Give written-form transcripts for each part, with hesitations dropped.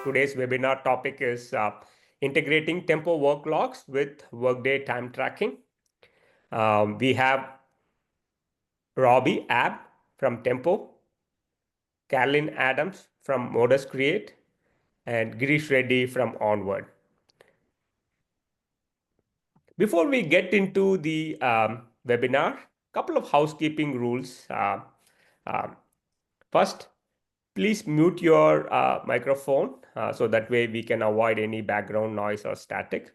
Today's webinar topic is integrating Tempo Worklogs with Workday time tracking. We have Robbie Abb from Tempo, Carolyn Adams from Modus Create, and Girish Reddy from Onward. Before we get into the webinar, a couple of housekeeping rules. First, please mute your microphone so that way we can avoid any background noise or static.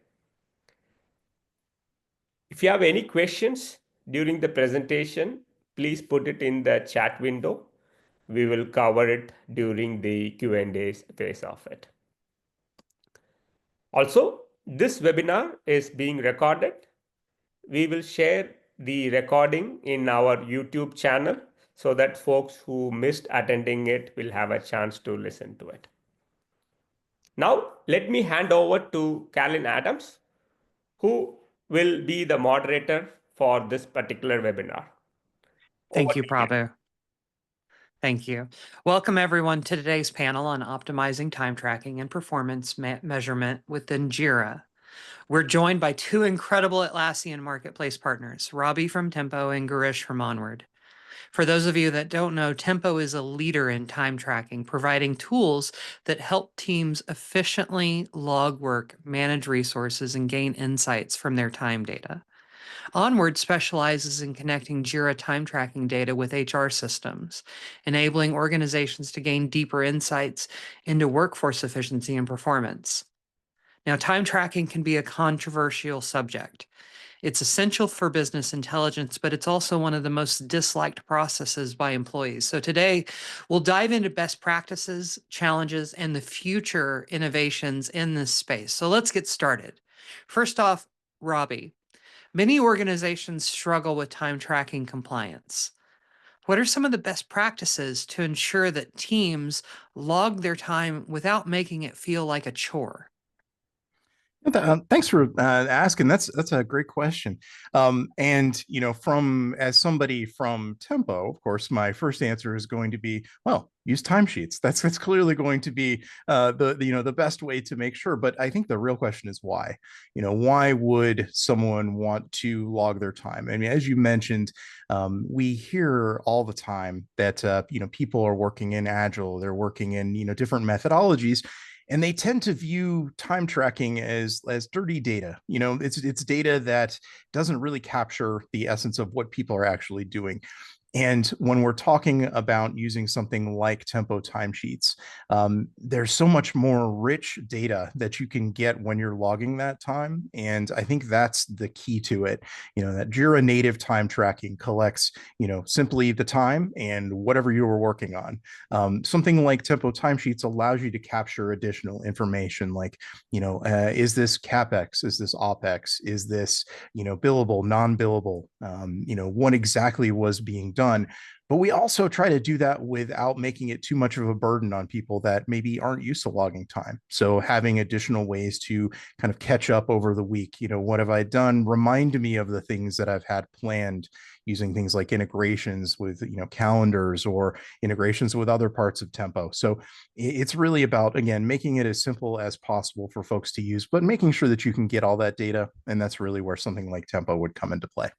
If you have any questions during the presentation, please put it in the chat window. We will cover it during the Q&A phase of it. Also, this webinar is being recorded. We will share the recording in our YouTube channel so that folks who missed attending it will have a chance to listen to it. Now, let me hand over to Carolyn Adams, who will be the moderator for this particular webinar. Thank you, Prabhu. Thank you. Welcome, everyone, to today's panel on optimizing time tracking and performance measurement within Jira. We're joined by two incredible Atlassian Marketplace partners, Robbie from Tempo and Girish from Onward. For those of you that don't know, Tempo is a leader in time tracking, providing tools that help teams efficiently log work, manage resources, and gain insights from their time data. Onward specializes in connecting Jira time tracking data with HR systems, enabling organizations to gain deeper insights into workforce efficiency and performance. Now, time tracking can be a controversial subject. It's essential for business intelligence, but it's also one of the most disliked processes by employees. So today, we'll dive into best practices, challenges, and the future innovations in this space. So let's get started. First off, Robbie, many organizations struggle with time tracking compliance. What are some of the best practices to ensure that teams log their time without making it feel like a chore? Thanks for asking. That's a great question. And as somebody from Tempo, of course, my first answer is going to be, well, use timesheets. That's clearly going to be the best way to make sure. But I think the real question is why. Why would someone want to log their time? I mean, as you mentioned, we hear all the time that people are working in Agile, they're working in different methodologies. And they tend to view time tracking as dirty data. It's data that doesn't really capture the essence of what people are actually doing. And when we're talking about using something like Tempo timesheets, there's so much more rich data that you can get when you're logging that time. And I think that's the key to it. That Jira native time tracking collects, simply the time and whatever you were working on. Something like Tempo timesheets allows you to capture additional information like, is this CapEx? Is this OpEx? Is this, billable, non-billable? What exactly was being done? But we also try to do that without making it too much of a burden on people that maybe aren't used to logging time. So having additional ways to kind of catch up over the week, what have I done? Remind me of the things that I've had planned, using things like integrations with, calendars or integrations with other parts of Tempo. So it's really about, again, making it as simple as possible for folks to use, but making sure that you can get all that data. And that's really where something like Tempo would come into play.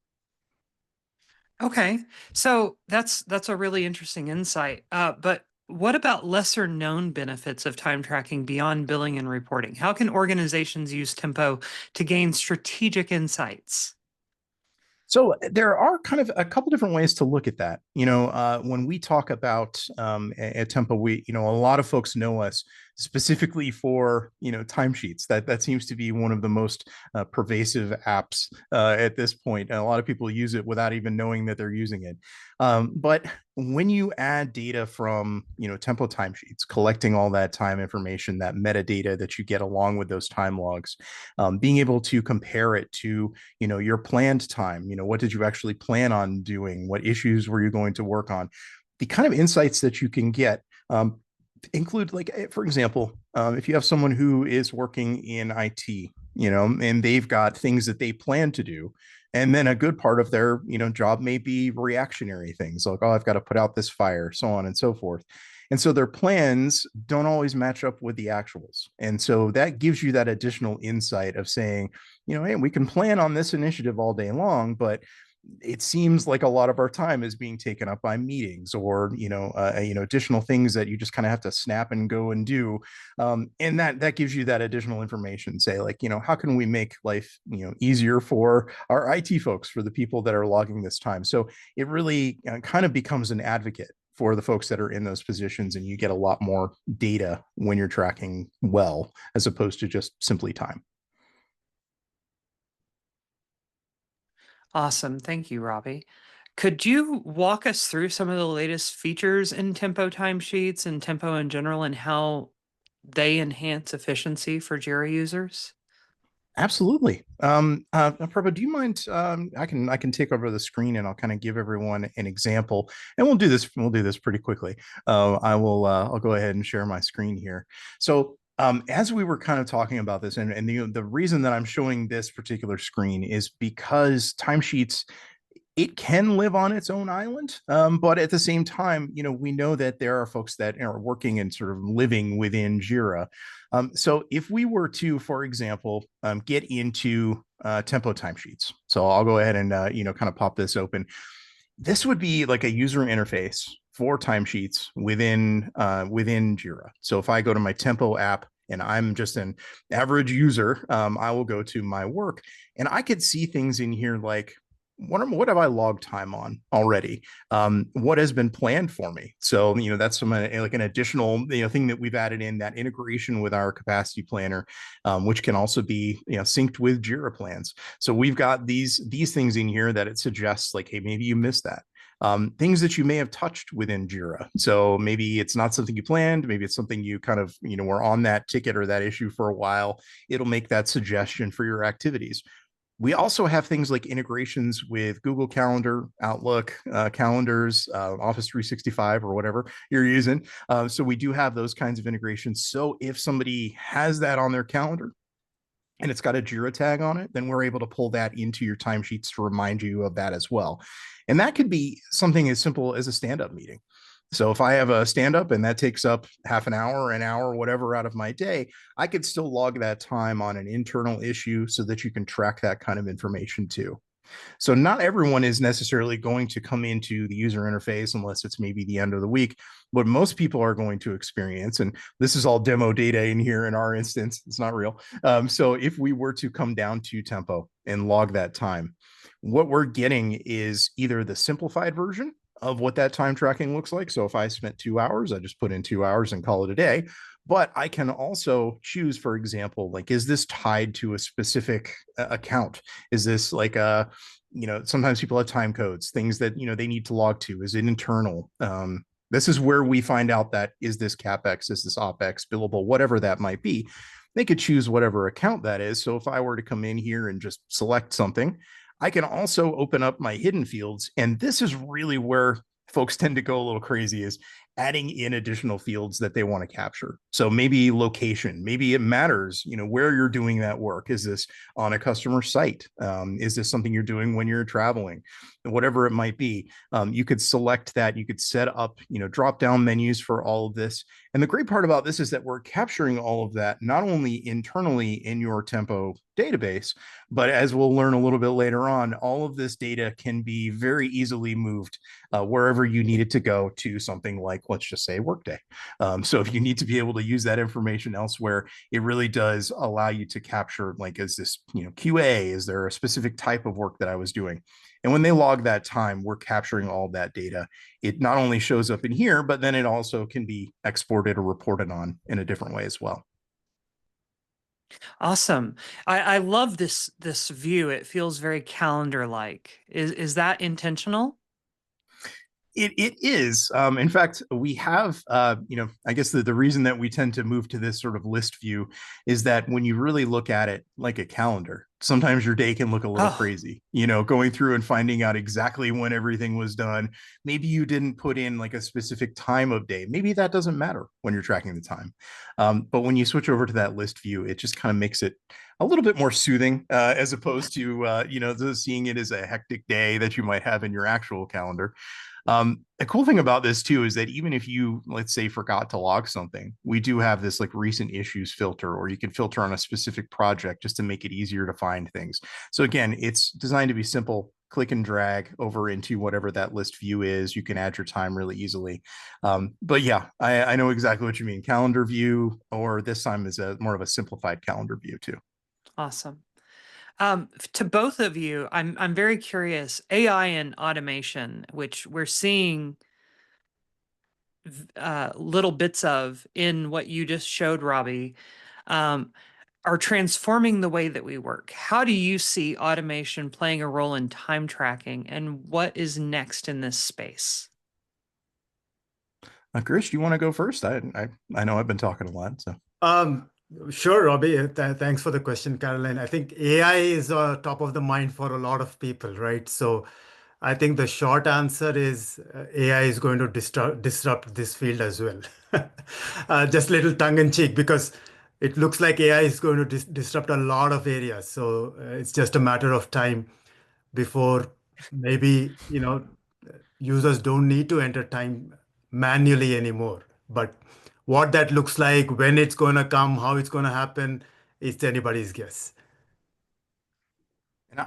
Okay, so that's a really interesting insight. But what about lesser known benefits of time tracking beyond billing and reporting? How can organizations use Tempo to gain strategic insights? So there are kind of a couple different ways to look at that. When we talk about at Tempo, a lot of folks know us specifically for timesheets. That seems to be one of the most pervasive apps at this point. And a lot of people use it without even knowing that they're using it. But when you add data from Tempo timesheets, collecting all that time information, that metadata that you get along with those time logs, being able to compare it to your planned time, what did you actually plan on doing, what issues were you going to work on, the kind of insights that you can get include, like, for example, if you have someone who is working in IT, and they've got things that they plan to do. And then a good part of their, job may be reactionary things like, oh, I've got to put out this fire, so on and so forth. And so their plans don't always match up with the actuals. And so that gives you that additional insight of saying, hey, we can plan on this initiative all day long, but it seems like a lot of our time is being taken up by meetings or additional things that you just kind of have to snap and go and do, and that gives you that additional information. Say, like, how can we make life easier for our IT folks, for the people that are logging this time? So it really kind of becomes an advocate for the folks that are in those positions, and you get a lot more data when you're tracking well, as opposed to just simply time. Awesome. Thank you, Robbie. Could you walk us through some of the latest features in Tempo timesheets and Tempo in general and how they enhance efficiency for Jira users? Absolutely. Prabha, do you mind? I can take over the screen and I'll kind of give everyone an example, and we'll do this. We'll do this pretty quickly. I'll go ahead and share my screen here. So as we were kind of talking about this, and the reason that I'm showing this particular screen is because timesheets, it can live on its own island. But at the same time, we know that there are folks that are working and sort of living within Jira. So if we were to, for example, get into Tempo timesheets, so I'll go ahead and kind of pop this open. This would be like a user interface for timesheets within Jira. So if I go to my Tempo app and I'm just an average user, I will go to my work and I could see things in here like, what have I logged time on already? What has been planned for me? So, that's like an additional, thing that we've added in, that integration with our capacity planner, which can also be, synced with Jira plans. So we've got these things in here that it suggests, like, hey, maybe you missed that. Things that you may have touched within Jira. So maybe it's not something you planned. Maybe it's something you kind of, were on that ticket or that issue for a while. It'll make that suggestion for your activities. We also have things like integrations with Google Calendar, Outlook, calendars, Office 365, or whatever you're using. So we do have those kinds of integrations. So if somebody has that on their calendar and it's got a Jira tag on it, then we're able to pull that into your timesheets to remind you of that as well. And that could be something as simple as a stand-up meeting. So if I have a stand up and that takes up half an hour, whatever out of my day, I could still log that time on an internal issue so that you can track that kind of information too. So not everyone is necessarily going to come into the user interface unless it's maybe the end of the week. What most people are going to experience, and this is all demo data in here in our instance, it's not real. So if we were to come down to Tempo and log that time, what we're getting is either the simplified version of what that time tracking looks like. So if I spent 2 hours, I just put in 2 hours and call it a day. But I can also choose, for example, like, is this tied to a specific account? Is this like a, sometimes people have time codes, things that, they need to log to. Is it internal? This is where we find out that, is this CapEx, is this OpEx, billable, whatever that might be. They could choose whatever account that is. So if I were to come in here and just select something, I can also open up my hidden fields. And this is really where folks tend to go a little crazy, is adding in additional fields that they want to capture. So maybe location, maybe it matters, where you're doing that work. Is this on a customer site? Is this something you're doing when you're traveling? Whatever it might be, you could select that. You could set up, drop down menus for all of this. And the great part about this is that we're capturing all of that, not only internally in your Tempo database, but as we'll learn a little bit later on, all of this data can be very easily moved wherever you need it to go, to something like, let's just say, Workday. So if you need to be able to use that information elsewhere, it really does allow you to capture, like, is this, QA? Is there a specific type of work that I was doing? And when they log that time, we're capturing all that data. It not only shows up in here, but then it also can be exported or reported on in a different way as well. Awesome. I love this view. It feels very calendar-like. Is that intentional? It is. In fact, we have, I guess the reason that we tend to move to this sort of list view is that when you really look at it like a calendar, sometimes your day can look a little crazy, going through and finding out exactly when everything was done. Maybe you didn't put in like a specific time of day. Maybe that doesn't matter when you're tracking the time. But when you switch over to that list view, it just kind of makes it a little bit more soothing, as opposed to, seeing it as a hectic day that you might have in your actual calendar. The cool thing about this too is that even if you, let's say, forgot to log something, we do have this like recent issues filter, or you can filter on a specific project just to make it easier to find things. So again, it's designed to be simple. Click and drag over into whatever that list view is. You can add your time really easily. But yeah, I know exactly what you mean. Calendar view, or this time is a more of a simplified calendar view too. Awesome. To both of you, I'm very curious. AI and automation, which we're seeing little bits of in what you just showed, Robbie, are transforming the way that we work. How do you see automation playing a role in time tracking, and what is next in this space? Chris, do you want to go first? I know I've been talking a lot, so. Sure, Robbie. Thanks for the question, Caroline. I think AI is top of the mind for a lot of people, right? So I think the short answer is AI is going to disrupt this field as well. Just a little tongue in cheek, because it looks like AI is going to disrupt a lot of areas. So it's just a matter of time before maybe, users don't need to enter time manually anymore. But what that looks like, when it's going to come, how it's going to happen, it's anybody's guess.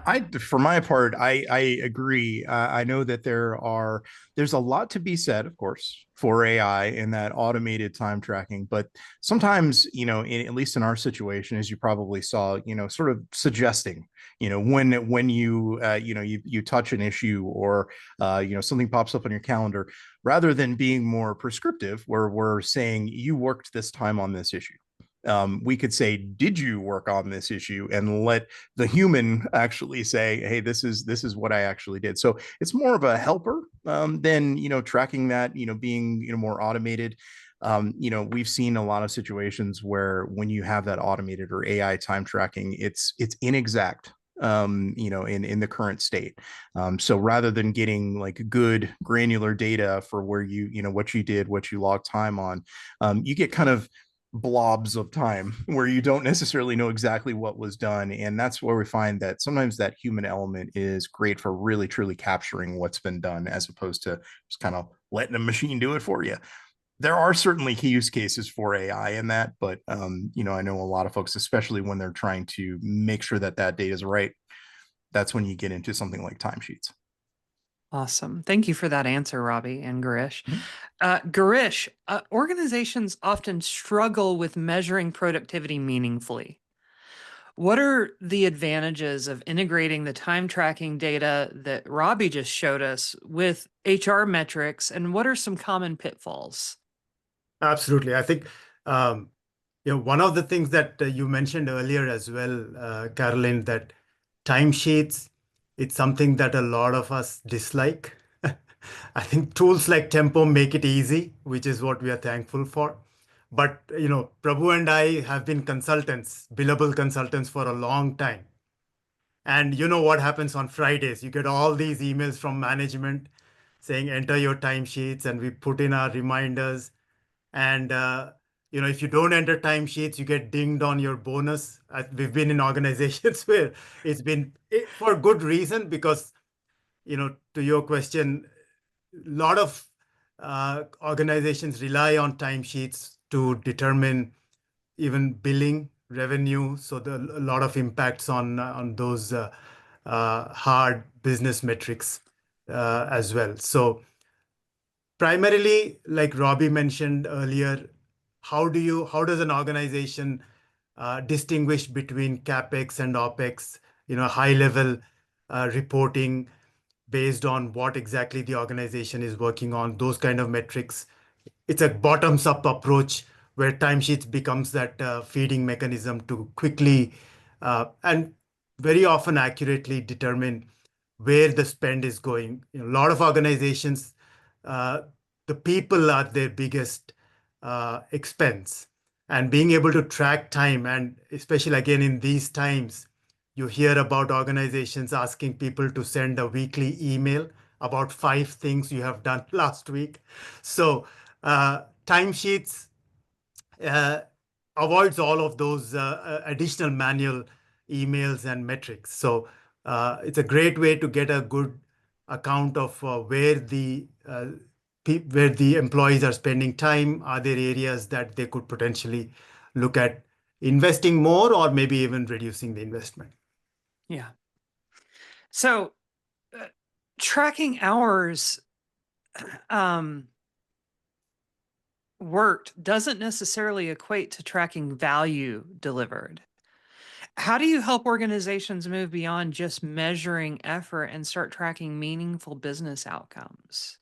And for my part, I agree. I know that there's a lot to be said, of course, for AI and that automated time tracking. But sometimes, at least in our situation, as you probably saw, sort of suggesting, when you, you touch an issue, or, something pops up on your calendar, rather than being more prescriptive, where we're saying you worked this time on this issue. We could say, did you work on this issue, and let the human actually say, hey, this is what I actually did. So it's more of a helper than tracking that being more automated. We've seen a lot of situations where when you have that automated or AI time tracking, it's inexact in the current state. So rather than getting like good granular data for where what you did, what you logged time on, you get kind of blobs of time where you don't necessarily know exactly what was done. And that's where we find that sometimes that human element is great for really truly capturing what's been done, as opposed to just kind of letting a machine do it for you. There are certainly key use cases for AI in that, but I know a lot of folks, especially when they're trying to make sure that that data is right, that's when you get into something like timesheets. Awesome. Thank you for that answer, Robbie and Garish. Mm-hmm. Garish, organizations often struggle with measuring productivity meaningfully. What are the advantages of integrating the time tracking data that Robbie just showed us with HR metrics, and what are some common pitfalls? Absolutely. I think one of the things that you mentioned earlier as well, Caroline, that timesheets, it's something that a lot of us dislike. I think tools like Tempo make it easy, which is what we are thankful for. But, Prabhu and I have been consultants, billable consultants, for a long time. And you know what happens on Fridays? You get all these emails from management saying, enter your timesheets, and we put in our reminders. And if you don't enter timesheets, you get dinged on your bonus. We've been in organizations where it's been for good reason, because, to your question, a lot of organizations rely on timesheets to determine even billing revenue. So a lot of impacts on those hard business metrics as well. So primarily, like Robbie mentioned earlier, how does an organization distinguish between CapEx and OpEx? High level reporting based on what exactly the organization is working on, those kind of metrics. It's a bottoms up approach where timesheets becomes that feeding mechanism to quickly and very often accurately determine where the spend is going. A lot of organizations, the people are their biggest expense, and being able to track time, and especially again in these times, you hear about organizations asking people to send a weekly email about 5 things you have done last week. So timesheets avoids all of those additional manual emails and metrics. So it's a great way to get a good account of where the employees are spending time. Are there areas that they could potentially look at investing more, or maybe even reducing the investment? Yeah. So tracking hours worked doesn't necessarily equate to tracking value delivered. How do you help organizations move beyond just measuring effort and start tracking meaningful business outcomes?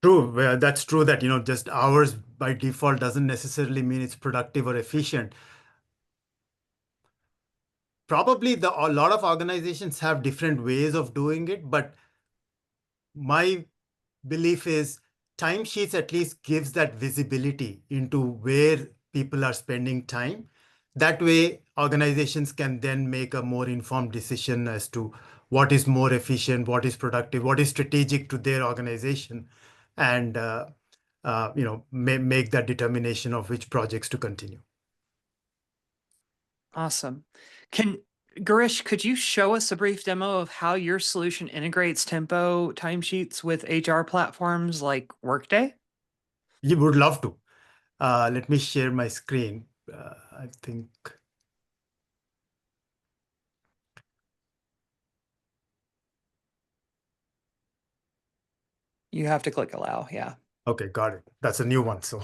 True. That's true that, just hours by default doesn't necessarily mean it's productive or efficient. Probably a lot of organizations have different ways of doing it, but my belief is timesheets at least gives that visibility into where people are spending time. That way, organizations can then make a more informed decision as to what is more efficient, what is productive, what is strategic to their organization, and make that determination of which projects to continue. Awesome. Girish, could you show us a brief demo of how your solution integrates Tempo timesheets with HR platforms like Workday? You would love to. Let me share my screen. I think. You have to click allow. Yeah. Okay, got it. That's a new one. So,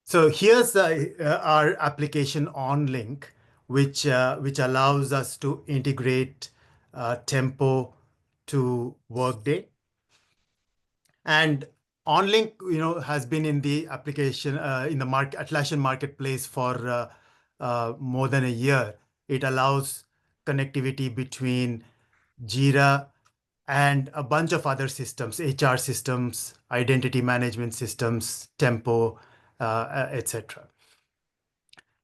so here's our application on link, which allows us to integrate Tempo to Workday. And OnLink, has been in the application in the Atlassian marketplace for more than a year. It allows connectivity between Jira and a bunch of other systems, HR systems, identity management systems, Tempo, etc.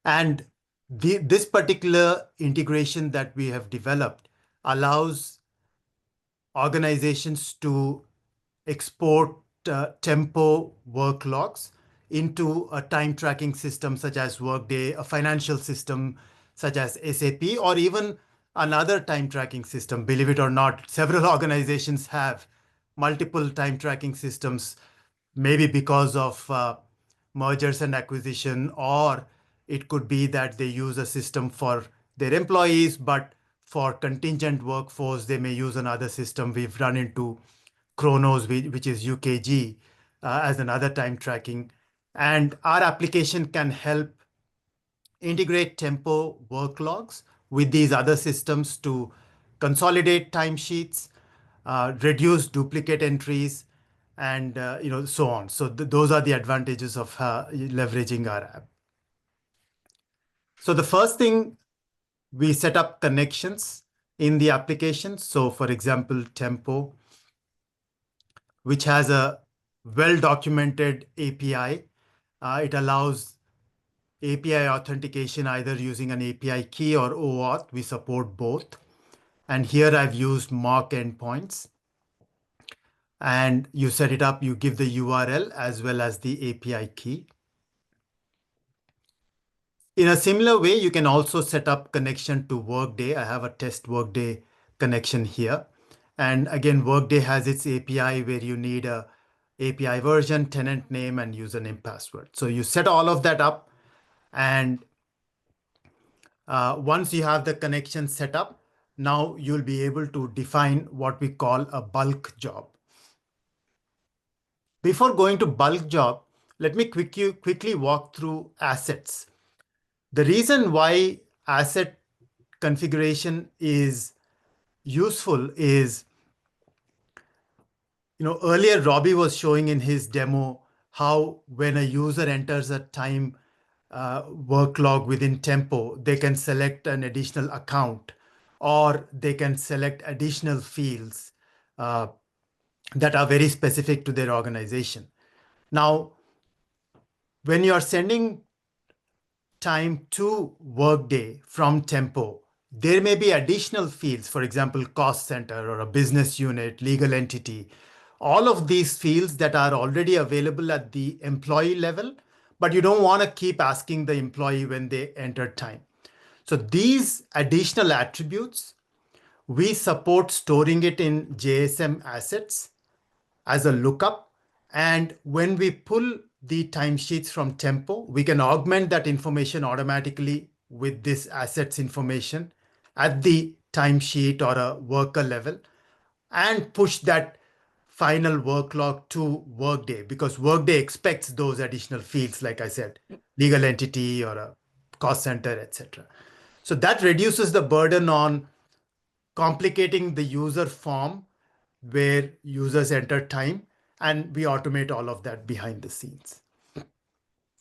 And this particular integration that we have developed allows organizations to export Tempo worklogs into a time tracking system such as Workday, a financial system such as SAP, or even another time tracking system. Believe it or not, several organizations have multiple time tracking systems, maybe because of mergers and acquisition, or it could be that they use a system for their employees, but for contingent workforce, they may use another system. We've run into Chronos, which is UKG, as another time tracking. And our application can help integrate Tempo worklogs with these other systems to consolidate timesheets, reduce duplicate entries, and so on. So those are the advantages of leveraging our app. So the first thing, we set up connections in the application. So for example, Tempo, which has a well-documented API. It allows API authentication either using an API key or OAuth. We support both. And here I've used mock endpoints. And you set it up, you give the URL as well as the API key. In a similar way, you can also set up connection to Workday. I have a test Workday connection here. And again, Workday has its API where you need a API version, tenant name, and username password. So you set all of that up. And once you have the connection set up, now you'll be able to define what we call a bulk job. Before going to bulk job, let me quickly walk through assets. The reason why asset configuration is useful is, earlier Robbie was showing in his demo how when a user enters a time worklog within Tempo, they can select an additional account or they can select additional fields that are very specific to their organization. Now, when you are sending time to Workday from Tempo, there may be additional fields, for example, cost center or a business unit, legal entity, all of these fields that are already available at the employee level, but you don't want to keep asking the employee when they enter time. So these additional attributes We support storing it in JSM assets as a lookup. And when we pull the timesheets from Tempo, we can augment that information automatically with this assets information at the timesheet or a worker level and push that final work log to Workday, because Workday expects those additional fields, like I said, legal entity or a cost center, etc. So that reduces the burden on complicating the user form where users enter time, and we automate all of that behind the scenes.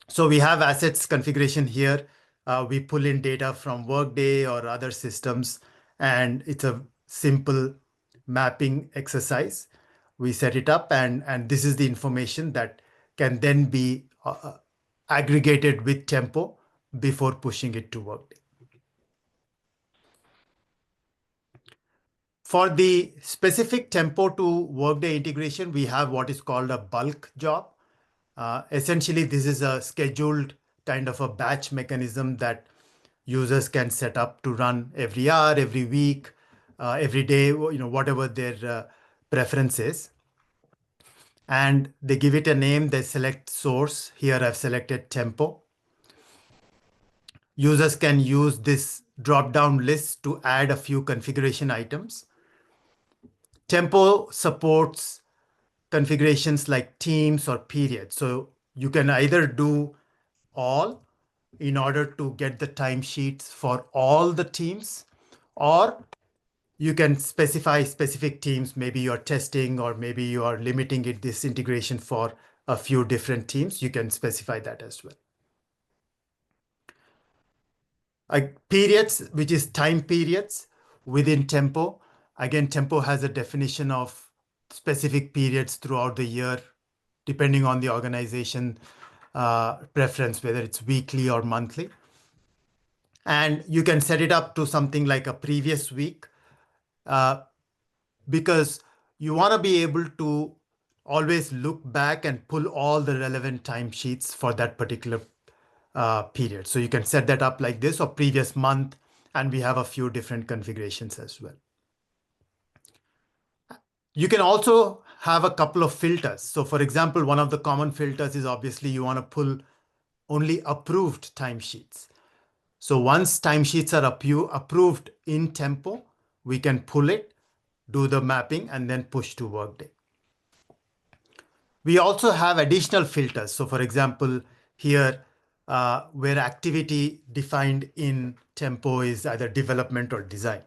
So we have assets configuration here. We pull in data from Workday or other systems, and it's a simple mapping exercise. We set it up, and this is the information that can then be aggregated with Tempo before pushing it to Workday. For the specific Tempo to Workday integration, we have what is called a bulk job. Essentially, this is a scheduled kind of a batch mechanism that users can set up to run every hour, every week, every day, whatever their preference is. And they give it a name, they select source. Here I've selected Tempo. Users can use this drop-down list to add a few configuration items. Tempo supports configurations like teams or periods. So you can either do all in order to get the timesheets for all the teams, or you can specify specific teams. Maybe you're testing, or maybe you are limiting it, this integration for a few different teams. You can specify that as well. Periods, which is time periods within Tempo. Again, Tempo has a definition of specific periods throughout the year, depending on the organization preference, whether it's weekly or monthly. And you can set it up to something like a previous week, because you want to be able to always look back and pull all the relevant timesheets for that particular period. So you can set that up like this, or previous month, and we have a few different configurations as well. You can also have a couple of filters. So for example, one of the common filters is obviously you want to pull only approved timesheets. So once timesheets are approved in Tempo, we can pull it, do the mapping, and then push to Workday. We also have additional filters. So for example, here, where activity defined in Tempo is either development or design.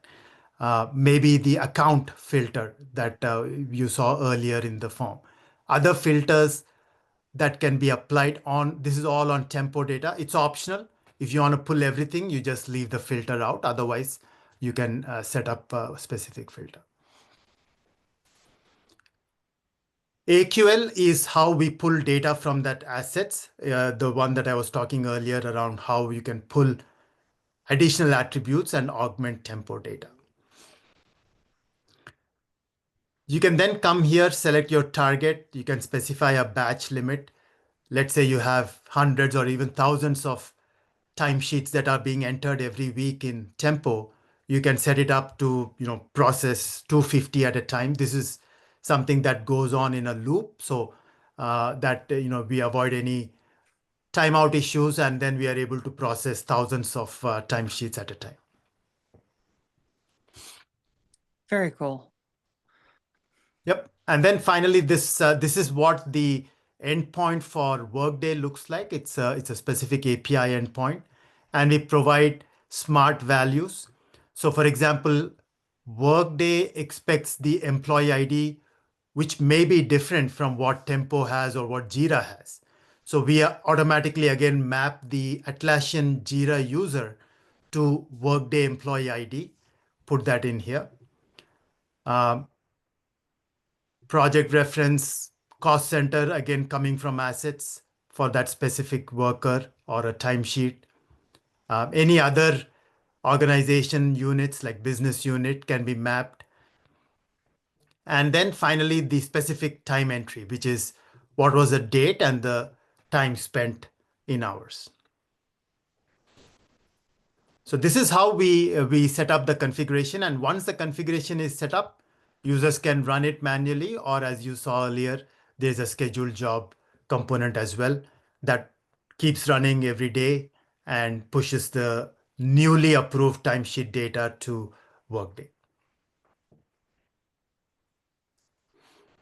Maybe the account filter that you saw earlier in the form. Other filters that can be applied on, this is all on Tempo data. It's optional. If you want to pull everything, you just leave the filter out. Otherwise, you can set up a specific filter. AQL is how we pull data from that assets, the one that I was talking earlier around how you can pull additional attributes and augment Tempo data. You can then come here, select your target. You can specify a batch limit. Let's say you have hundreds or even thousands of timesheets that are being entered every week in Tempo. You can set it up to process 250 at a time. This is something that goes on in a loop, so that we avoid any timeout issues, and then we are able to process thousands of timesheets at a time. Very cool. Yep. And then finally, this is what the endpoint for Workday looks like. It's a specific API endpoint, and we provide smart values. So for example, Workday expects the employee ID, which may be different from what Tempo has or what Jira has. So we automatically, again, map the Atlassian Jira user to Workday employee ID, put that in here. Project reference, cost center, again, coming from assets for that specific worker or a timesheet. Any other organization units like business unit can be mapped. And then finally, the specific time entry, which is what was the date and the time spent in hours. So this is how we set up the configuration. And once the configuration is set up, users can run it manually, or as you saw earlier, there's a scheduled job component as well that keeps running every day and pushes the newly approved timesheet data to Workday.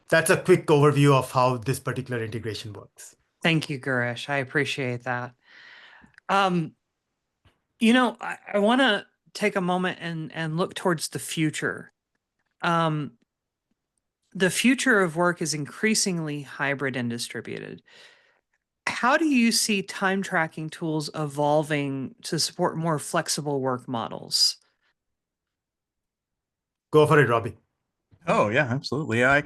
That's a quick overview of how this particular integration works. Thank you, Gurish. I appreciate that. I want to take a moment and look towards the future. The future of work is increasingly hybrid and distributed. How do you see time tracking tools evolving to support more flexible work models? Go for it, Robbie. Oh yeah, absolutely. I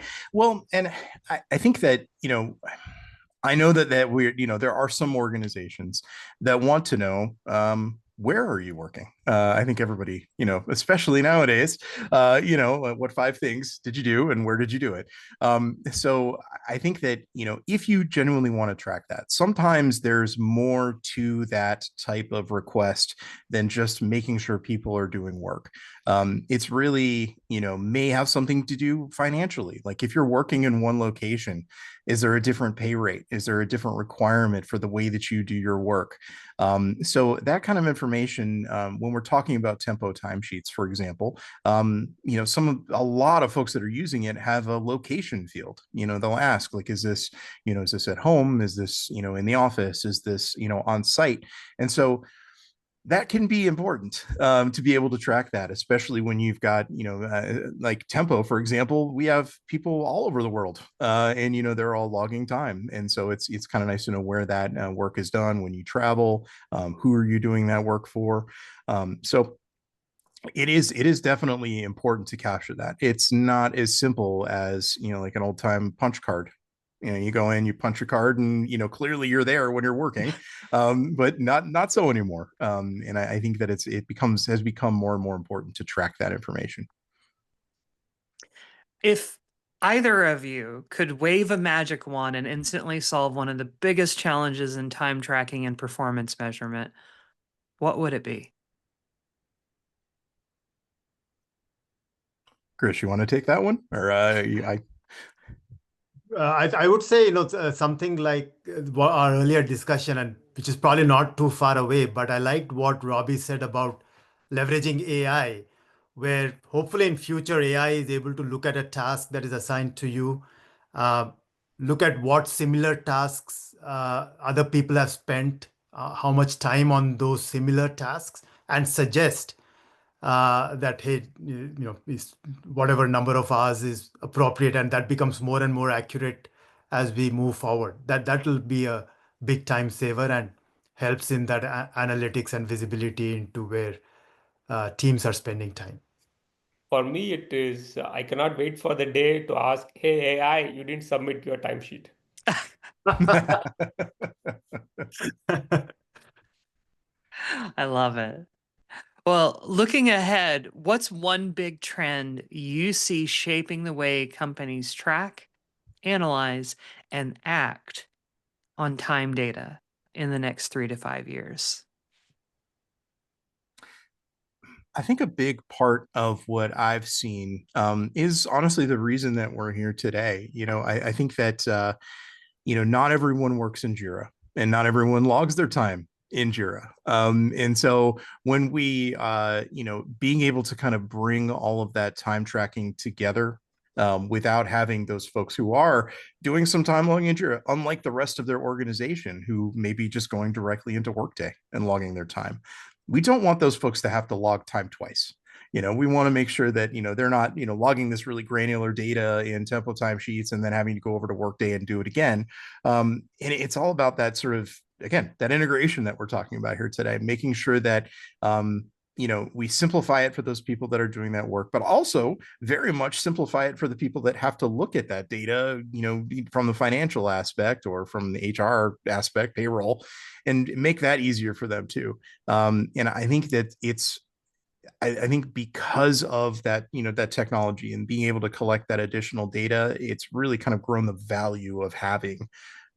think that, I know that we're, there are some organizations that want to know, where are you working? I think everybody, especially nowadays, what 5 things did you do and where did you do it? So I think that, if you genuinely want to track that, sometimes there's more to that type of request than just making sure people are doing work. It's really, may have something to do financially. Like if you're working in one location, is there a different pay rate? Is there a different requirement for the way that you do your work? So that kind of information, when we're talking about tempo timesheets, for example, a lot of folks that are using it have a location field. They'll ask like, is this at home? Is this, in the office? Is this, on site? And so that can be important, to be able to track that, especially when you've got, like Tempo, for example. We have people all over the world, and they're all logging time, and so it's kind of nice to know where that work is done when you travel. Who are you doing that work for? So it is definitely important to capture that. It's not as simple as like an old time punch card. You go in, you punch your card, and clearly you're there when you're working, but not so anymore. And I think that has become more and more important to track that information. If either of you could wave a magic wand and instantly solve one of the biggest challenges in time tracking and performance measurement, what would it be? Chris, you want to take that one, or I would say, something like our earlier discussion, and which is probably not too far away, but I liked what Robbie said about leveraging AI, where hopefully in future AI is able to look at a task that is assigned to you, uh, look at what similar tasks other people have spent, how much time on those similar tasks, and suggest that, hey, is whatever number of hours is appropriate, and that becomes more and more accurate as we move forward. That will be a big time saver and helps in that analytics and visibility into where teams are spending time. For me, it is, I cannot wait for the day to ask, hey, AI, you didn't submit your timesheet. I love it. Well, looking ahead, what's one big trend you see shaping the way companies track, analyze, and act on time data in the next 3 to 5 years? I think a big part of what I've seen, is honestly the reason that we're here today. I think that not everyone works in Jira, and not everyone logs their time in Jira. And so when we, being able to kind of bring all of that time tracking together, without having those folks who are doing some time logging in Jira, unlike the rest of their organization who may be just going directly into Workday and logging their time. We don't want those folks to have to log time twice. We want to make sure that, they're not, logging this really granular data in Tempo timesheets and then having to go over to Workday and do it again. And it's all about that sort of, again, that integration that we're talking about here today, making sure that, we simplify it for those people that are doing that work, but also very much simplify it for the people that have to look at that data, from the financial aspect or from the HR aspect, payroll, and make that easier for them too. And I think that I think because of that, that technology and being able to collect that additional data, it's really kind of grown the value of having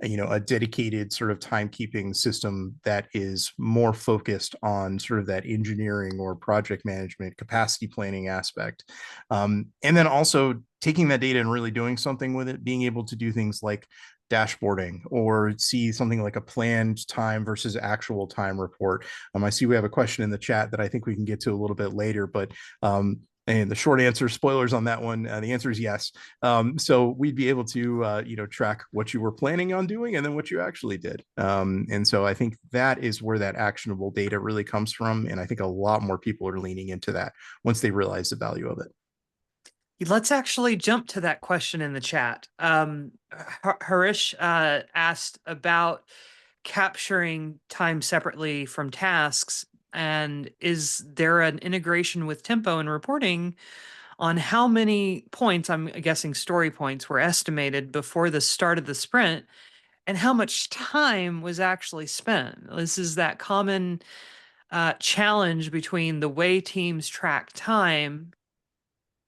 a dedicated sort of timekeeping system that is more focused on sort of that engineering or project management capacity planning aspect. And then also taking that data and really doing something with it, being able to do things like dashboarding or see something like a planned time versus actual time report. I see we have a question in the chat that I think we can get to a little bit later, but and the short answer, spoilers on that one, the answer is yes. So we'd be able to, track what you were planning on doing and then what you actually did. And so I think that is where that actionable data really comes from. And I think a lot more people are leaning into that once they realize the value of it. Let's actually jump to that question in the chat. Harish asked about capturing time separately from tasks. And is there an integration with Tempo and reporting on how many points, I'm guessing story points, were estimated before the start of the sprint and how much time was actually spent? This is that common challenge between the way teams track time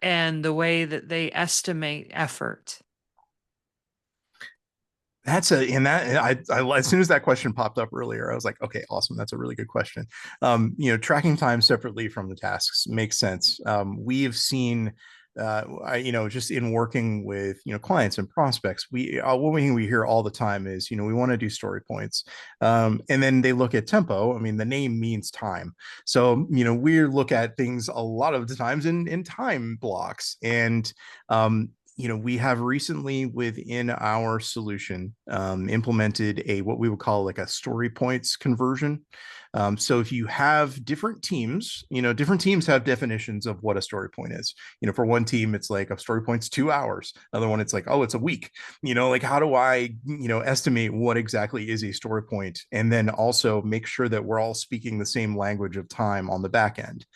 and the way that they estimate effort. As soon as that question popped up earlier, I was like, okay, awesome. That's a really good question. Tracking time separately from the tasks makes sense. We have seen, just in working with, clients and prospects, one thing we hear all the time is, we want to do story points. And then they look at tempo. I mean, the name means time. So, we look at things a lot of the times in time blocks. And, we have recently within our solution implemented what we would call like a story points conversion. So if you have different teams, different teams have definitions of what a story point is. For one team, it's like a story point's 2 hours. Another one, it's like, oh, it's a week. Like how do I, estimate what exactly is a story point, and then also make sure that we're all speaking the same language of time on the back end.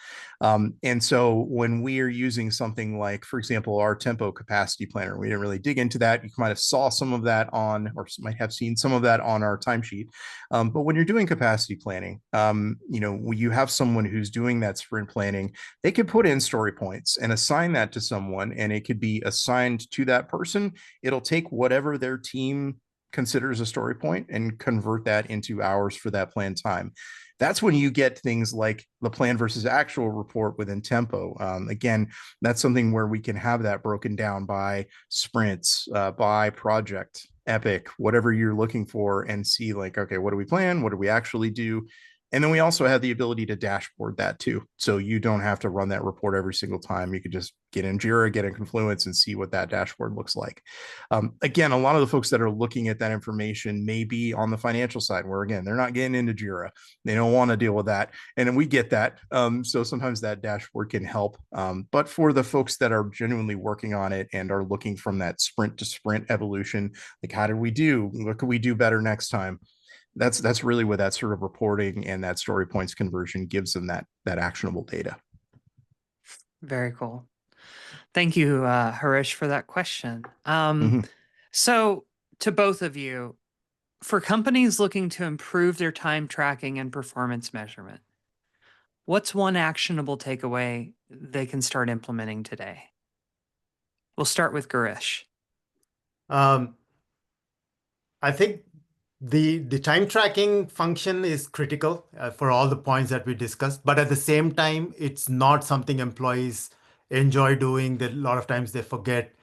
And so when we are using something like, for example, our tempo capacity planner, we didn't really dig into that. You might have saw some of that on, or might have seen some of that on our timesheet. But when you're doing capacity planning, when you have someone who's doing that sprint planning, they could put in story points and assign that to someone, and it could be assigned to that person. It'll take whatever their team considers a story point and convert that into hours for that planned time. That's when you get things like the plan versus actual report within Tempo. Again, that's something where we can have that broken down by sprints, by project, epic, whatever you're looking for, and see like, okay, what do we plan? What do we actually do? And then we also have the ability to dashboard that too. So you don't have to run that report every single time. You could just get in Jira, get in Confluence, and see what that dashboard looks like. Again, a lot of the folks that are looking at that information may be on the financial side, where again, they're not getting into Jira. They don't want to deal with that. And we get that. So sometimes that dashboard can help. But for the folks that are genuinely working on it and are looking from that sprint to sprint evolution, like how did we do? What could we do better next time? That's really what that sort of reporting and that story points conversion gives them that actionable data. Very cool. Thank you, Harish, for that question. Mm-hmm. So to both of you, for companies looking to improve their time tracking and performance measurement, what's one actionable takeaway they can start implementing today? We'll start with Garish. I think the time tracking function is critical for all the points that we discussed, but at the same time, it's not something employees enjoy doing. That a lot of times they forget,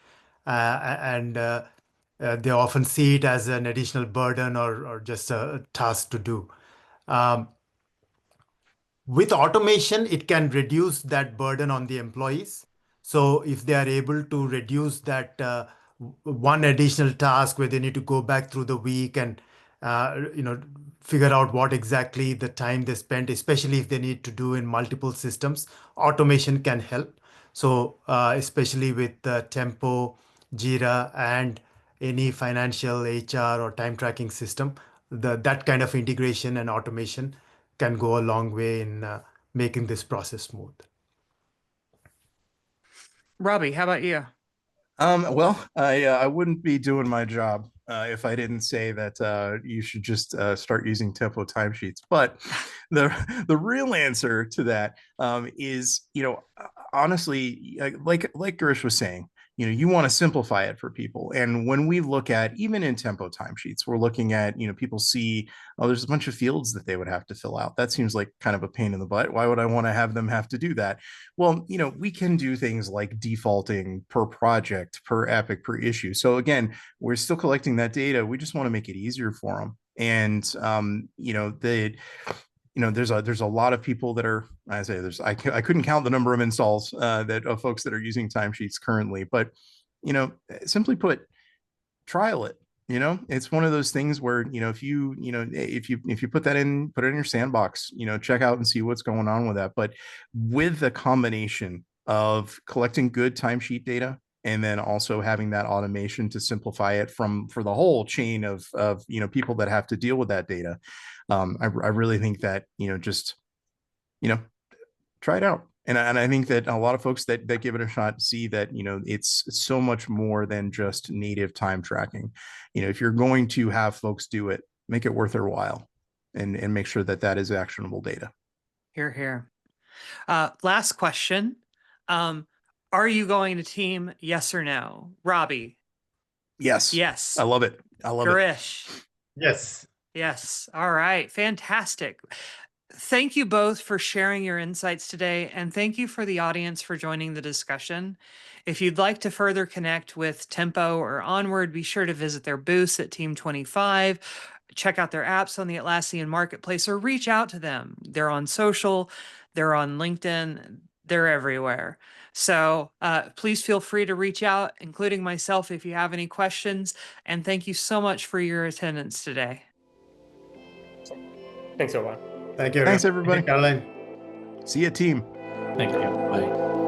and they often see it as an additional burden or just a task to do. With automation, it can reduce that burden on the employees. So if they are able to reduce that one additional task where they need to go back through the week and figure out what exactly the time they spent, especially if they need to do in multiple systems, automation can help. So especially with Tempo, Jira, and any financial HR or time tracking system, that kind of integration and automation can go a long way in making this process smooth. Robbie, how about you? Well, I wouldn't be doing my job if I didn't say that you should just start using Tempo timesheets. But the real answer to that is, honestly, like Girish was saying, you want to simplify it for people. And when we look at, even in Tempo timesheets, we're looking at, people see, oh, there's a bunch of fields that they would have to fill out. That seems like kind of a pain in the butt. Why would I want to have them have to do that? Well, we can do things like defaulting per project, per epic, per issue. So again, we're still collecting that data. We just want to make it easier for them. And there's a lot of people that are, I say I couldn't count the number of installs of folks that are using timesheets currently, but simply put, trial it. It's one of those things where if you put it in your sandbox, check out and see what's going on with that. But with the combination of collecting good timesheet data and then also having that automation to simplify it for the whole chain of people that have to deal with that data, I really think that just try it out. And I think that a lot of folks that give it a shot see that it's so much more than just native time tracking. If you're going to have folks do it, make it worth their while, and make sure that that is actionable data. Hear, hear. Last question. Are you going to team? Yes or no? Robbie? Yes. Yes. I love it. I love Garish? Yes. Yes. All right. Fantastic. Thank you both for sharing your insights today, and thank you for the audience for joining the discussion. If you'd like to further connect with Tempo or Onward, be sure to visit their booths at Team 25, check out their apps on the Atlassian Marketplace, or reach out to them. They're on social, they're on LinkedIn, they're everywhere. So please feel free to reach out, including myself, if you have any questions. And thank you so much for your attendance today. Thanks, everyone. Thank you. Thanks, everybody. Thank you, Caroline. See you, team. Thank you. Bye.